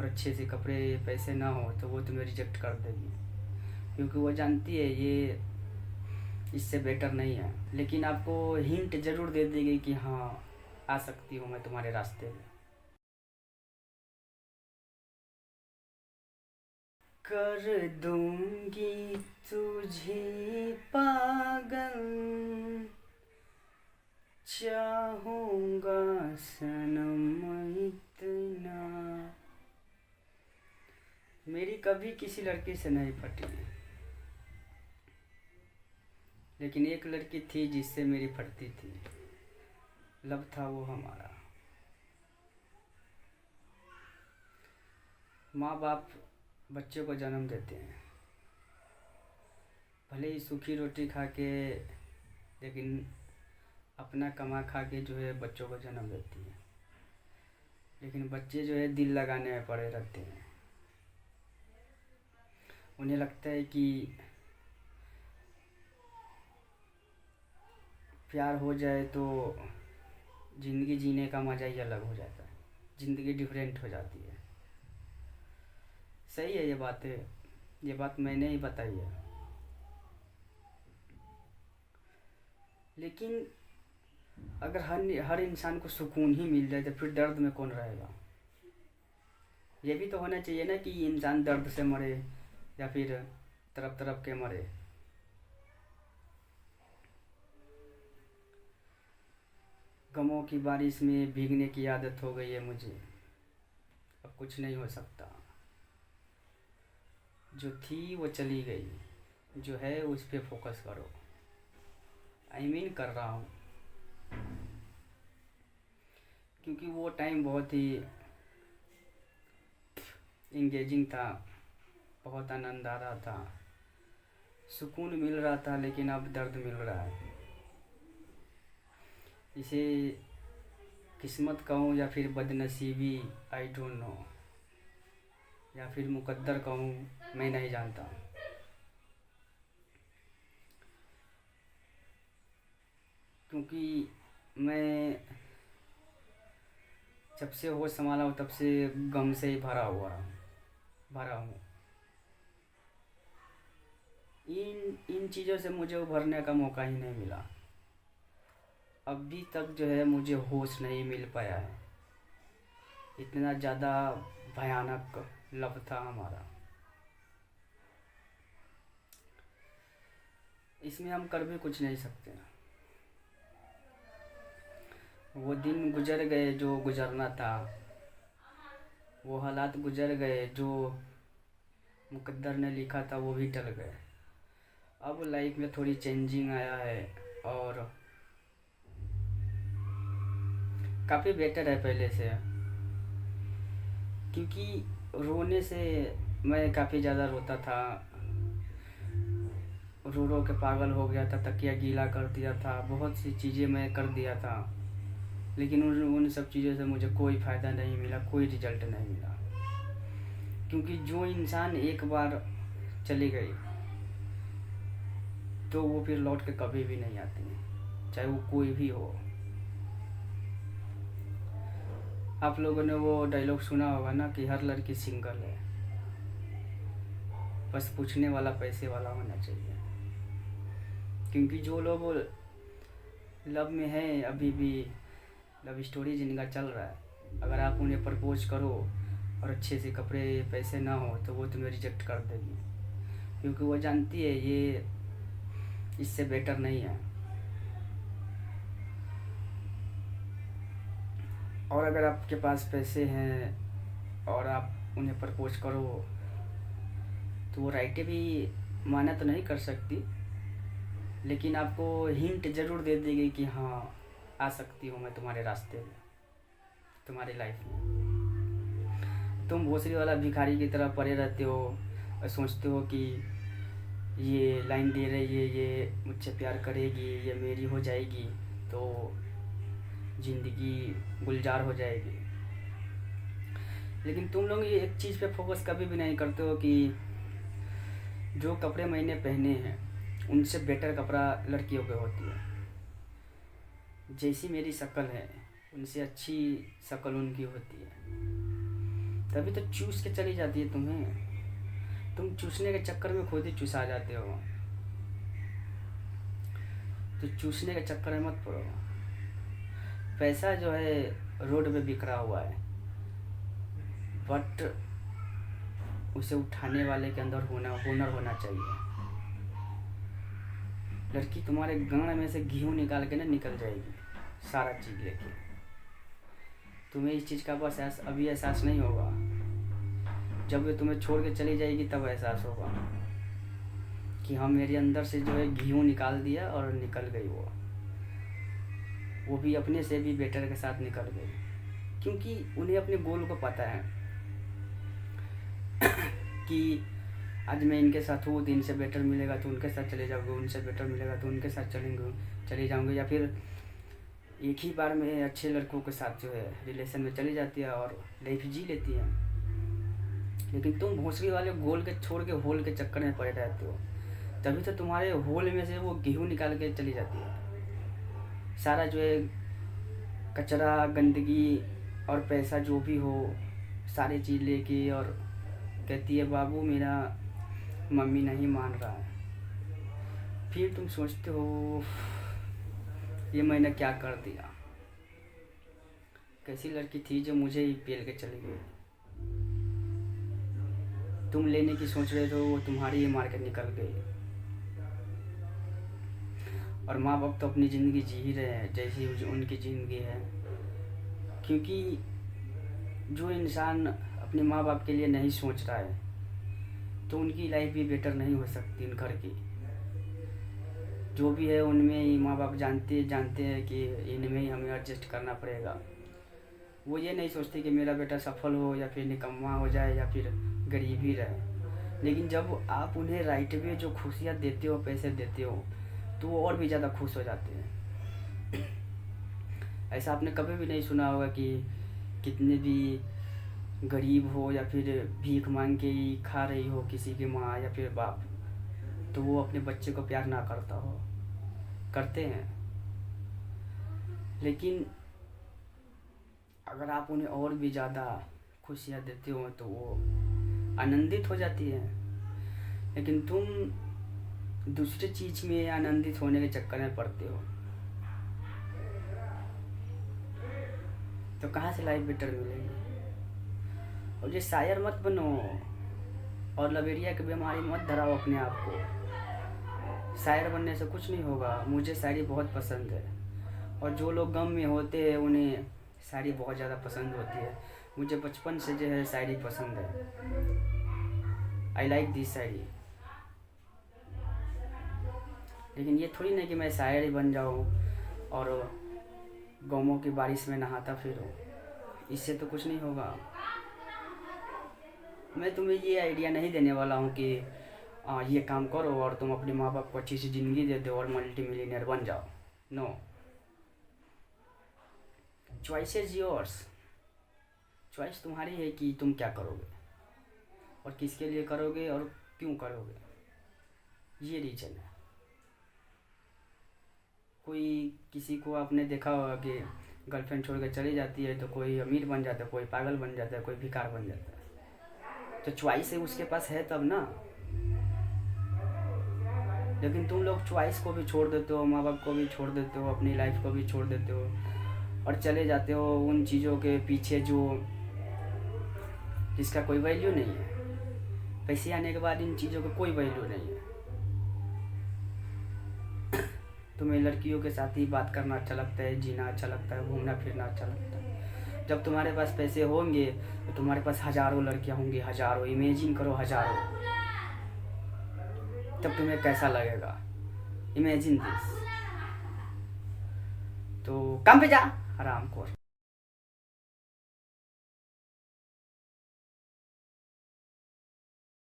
और अच्छे से कपड़े पैसे ना हो तो वो तुम्हें रिजेक्ट कर देगी, क्योंकि वो जानती है ये इससे बेटर नहीं है, लेकिन आपको हिंट ज़रूर दे देगी कि हाँ आ सकती हूँ मैं तुम्हारे रास्ते में। कर दूंगी तुझे पागल, चाहूँगा सनम इतना। मेरी कभी किसी लड़की से नहीं फटी, लेकिन एक लड़की थी जिससे मेरी फटती थी। लब था वो हमारा। माँ बाप बच्चों को जन्म देते हैं, भले ही सूखी रोटी खा के, लेकिन अपना कमा खा के जो है बच्चों को जन्म देती है। लेकिन बच्चे जो है दिल लगाने में पड़े रहते हैं। उन्हें लगता है कि प्यार हो जाए तो ज़िंदगी जीने का मज़ा ही अलग हो जाता है, ज़िंदगी डिफरेंट हो जाती है। सही है ये बात मैंने ही बताई है। लेकिन अगर हर इंसान को सुकून ही मिल जाए तो फिर दर्द में कौन रहेगा। ये भी तो होना चाहिए ना कि इंसान दर्द से मरे या फिर तरफ तरफ के मरे। गमों की बारिश में भीगने की आदत हो गई है मुझे, अब कुछ नहीं हो सकता। जो थी वो चली गई, जो है उस पे फोकस करो। कर रहा हूँ, क्योंकि वो टाइम बहुत ही इंगेजिंग था, बहुत आनंद आ रहा था, सुकून मिल रहा था, लेकिन अब दर्द मिल रहा है। इसे किस्मत कहूँ या फिर बदनसीबी, आई डोंट नो, या फिर मुकद्दर कहूँ, मैं नहीं जानता। क्योंकि मैं जब से होश संभाला हूँ तब से गम से ही भरा हूँ। इन चीज़ों से मुझे उभरने का मौका ही नहीं मिला। अभी तक जो है मुझे होश नहीं मिल पाया है। इतना ज़्यादा भयानक लब था हमारा। इसमें हम कर भी कुछ नहीं सकते। वो दिन गुजर गए जो गुजरना था, वो हालात गुजर गए जो मुकद्दर ने लिखा था, वो भी टल गए। अब लाइफ में थोड़ी चेंजिंग आया है और काफ़ी बेटर है पहले से। क्योंकि रोने से मैं काफ़ी ज़्यादा रोता था, रो रो के पागल हो गया था, तकिया गीला कर दिया था, बहुत सी चीज़ें मैं कर दिया था, लेकिन उन सब चीज़ों से मुझे कोई फ़ायदा नहीं मिला, कोई रिजल्ट नहीं मिला। क्योंकि जो इंसान एक बार चली गई तो वो फिर लौट के कभी भी नहीं आती, चाहे वो कोई भी हो। आप लोगों ने वो डायलॉग सुना होगा ना कि हर लड़की सिंगल है, बस पूछने वाला पैसे वाला होना चाहिए। क्योंकि जो लोग लव में हैं, अभी भी लव स्टोरी जिनका चल रहा है, अगर आप उन्हें प्रपोज करो और अच्छे से कपड़े पैसे ना हो तो वो तुम्हें रिजेक्ट कर देगी, क्योंकि वो जानती है ये इससे बेटर नहीं है। और अगर आपके पास पैसे हैं और आप उन्हें प्रपोज करो तो वो राइटें भी माना तो नहीं कर सकती, लेकिन आपको हिंट ज़रूर दे देगी कि हाँ आ सकती हूँ मैं तुम्हारे रास्ते में, तुम्हारी लाइफ में। तुम भोसड़ी वाला भिखारी की तरह पड़े रहते हो और सोचते हो कि ये लाइन दे रही है, ये मुझसे प्यार करेगी, ये मेरी हो जाएगी तो ज़िंदगी गुलजार हो जाएगी। लेकिन तुम लोग ये एक चीज़ पे फोकस कभी भी नहीं करते हो कि जो कपड़े मैंने पहने हैं उनसे बेटर कपड़ा लड़कियों के होती है। जैसी मेरी शक्ल है उनसे अच्छी शक्ल उनकी होती है। तभी तो चूस के चली जाती है तुम्हें। तुम चूसने के चक्कर में खुद ही चूसा जाते हो। तो चूसने के चक्कर में मत पड़ो। पैसा जो है रोड पे बिखरा हुआ है, बट उसे उठाने वाले के अंदर हुनर होना चाहिए। लड़की तुम्हारे गांड में से घी निकाल के ना निकल जाएगी सारा चीज़ लेके। तुम्हें इस चीज़ का बस अभी एहसास नहीं होगा। जब वो तुम्हें छोड़ के चली जाएगी तब एहसास होगा कि हाँ, मेरे अंदर से जो है घी निकाल दिया और निकल गई वो भी अपने से भी बेटर के साथ निकल गई। क्योंकि उन्हें अपने गोल को पता है कि आज मैं इनके साथ हूँ तो इनसे बेटर मिलेगा तो उनके साथ चले जाओगे, उनसे बेटर मिलेगा तो उनके साथ चले जाऊँगे, या फिर एक ही बार में अच्छे लड़कों के साथ जो है रिलेशन में चली जाती है और लाइफ जी लेती है। लेकिन तुम भोसड़ी वाले गोल के छोड़ के होल के चक्कर में पड़े रहते हो, तभी तो तुम्हारे होल में से वो गेहूँ निकाल के चली जाती है। सारा जो है कचरा, गंदगी और पैसा जो भी हो सारी चीज़ लेके, और कहती है बाबू मेरा मम्मी नहीं मान रहा है। फिर तुम सोचते हो ये मैंने क्या कर दिया। कैसी लड़की थी जो मुझे ही पेल के चली गई। तुम लेने की सोच रहे थे, वो तुम्हारी ही मार के निकल गई। और माँ बाप तो अपनी ज़िंदगी जी ही रहे हैं जैसी उनकी ज़िंदगी है। क्योंकि जो इंसान अपने माँ बाप के लिए नहीं सोच रहा है तो उनकी लाइफ भी बेटर नहीं हो सकती। उन घर की जो भी है उनमें ही माँ बाप जानते हैं कि इनमें ही हमें एडजस्ट करना पड़ेगा। वो ये नहीं सोचते कि मेरा बेटा सफल हो या फिर निकम्मा हो जाए या फिर गरीब ही रहे। लेकिन जब आप उन्हें राइट वे जो खुशियाँ देते हो, पैसे देते हो, तो वो और भी ज़्यादा खुश हो जाते हैं। ऐसा आपने कभी भी नहीं सुना होगा कि कितने भी गरीब हो या फिर भीख मांग के ही खा रही हो किसी की माँ या फिर बाप, तो वो अपने बच्चे को प्यार ना करता हो। करते हैं। लेकिन अगर आप उन्हें और भी ज़्यादा खुशियाँ देते हो तो वो आनंदित हो जाती है। लेकिन तुम दूसरे चीज़ में आनंदित होने के चक्कर में पड़ते हो, तो कहाँ से लाइफ बेटर मिलेगी। और ये शायर मत बनो और लवेरिया की बीमारी मत धराओ अपने आप को। शायर बनने से कुछ नहीं होगा। मुझे शायरी बहुत पसंद है, और जो लोग गम में होते हैं उन्हें शायरी बहुत ज़्यादा पसंद होती है। मुझे बचपन से जो है शायरी पसंद है। आई लाइक दिस शायरी। लेकिन ये थोड़ी ना कि मैं शायर ही बन जाऊँ और गमों की बारिश में नहाता फिरूँ। इससे तो कुछ नहीं होगा। मैं तुम्हें ये आइडिया नहीं देने वाला हूँ कि ये काम करो और तुम अपने माँ बाप को अच्छी सी ज़िंदगी दे दो और मल्टी मिलियनेयर बन जाओ। No, choice is yours. Choice तुम्हारी है कि तुम क्या करोगे और किसके लिए करोगे और क्यों करोगे। ये रीज़न है। कोई किसी को आपने देखा होगा कि गर्लफ्रेंड छोड़ कर चली जाती है तो कोई अमीर बन जाता है, कोई पागल बन जाता है, कोई भिखार बन जाता है। तो चॉइस है उसके पास है तब ना। लेकिन तुम लोग चॉइस को भी छोड़ देते हो, माँ बाप को भी छोड़ देते हो, अपनी लाइफ को भी छोड़ देते हो और चले जाते हो उन चीज़ों के पीछे जिसका कोई वैल्यू नहीं है। पैसे आने के बाद इन चीज़ों का कोई वैल्यू नहीं है। तुम्हें लड़कियों के साथ ही बात करना अच्छा लगता है, जीना अच्छा लगता है, घूमना फिरना अच्छा लगता है। जब तुम्हारे पास पैसे होंगे तो तुम्हारे पास हज़ारों लड़कियां होंगी, हज़ारों। इमेजिन करो, हज़ारों। तब तुम्हें कैसा लगेगा। Imagine this. तो काम पे जा, आराम कर।